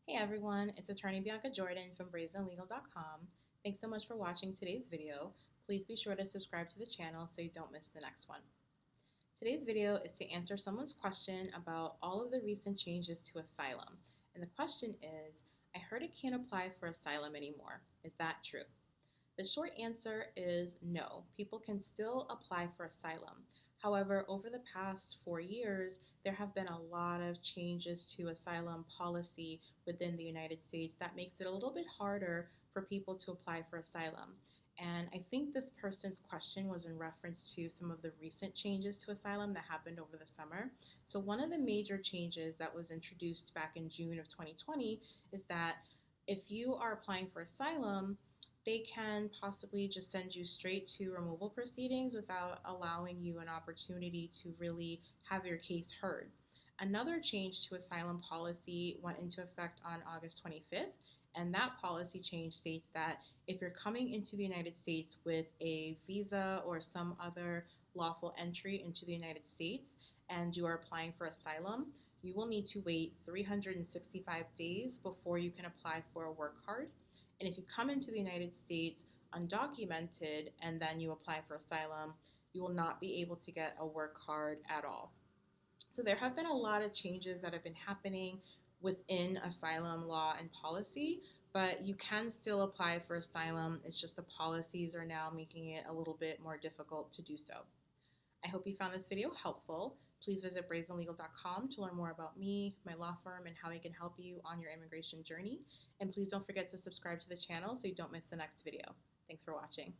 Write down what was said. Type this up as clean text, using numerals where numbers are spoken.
Hey everyone, it's attorney Bianca Jordan from brazenlegal.com. Thanks so much for watching today's video. Please be sure to subscribe to the channel so you don't miss the next one. Today's video is to answer someone's question about all of the recent changes to asylum. And the question is, I heard I can't apply for asylum anymore. Is that true? The short answer is no. People can still apply for asylum. However, over the past 4 years, there have been a lot of changes to asylum policy within the United States that makes it a little bit harder for people to apply for asylum. And I think this person's question was in reference to some of the recent changes to asylum that happened over the summer. So, one of the major changes that was introduced back in June of 2020 is that if you are applying for asylum, they can possibly just send you straight to removal proceedings without allowing you an opportunity to really have your case heard. Another change to asylum policy went into effect on August 25th, and that policy change states that if you're coming into the United States with a visa or some other lawful entry into the United States and you are applying for asylum, you will need to wait 365 days before you can apply for a work card. And if you come into the United States undocumented and then you apply for asylum, you will not be able to get a work card at all. So there have been a lot of changes that have been happening within asylum law and policy, but you can still apply for asylum. It's just the policies are now making it a little bit more difficult to do so. I hope you found this video helpful. Please visit brazenlegal.com to learn more about me, my law firm, and how we can help you on your immigration journey. And please don't forget to subscribe to the channel so you don't miss the next video. Thanks for watching.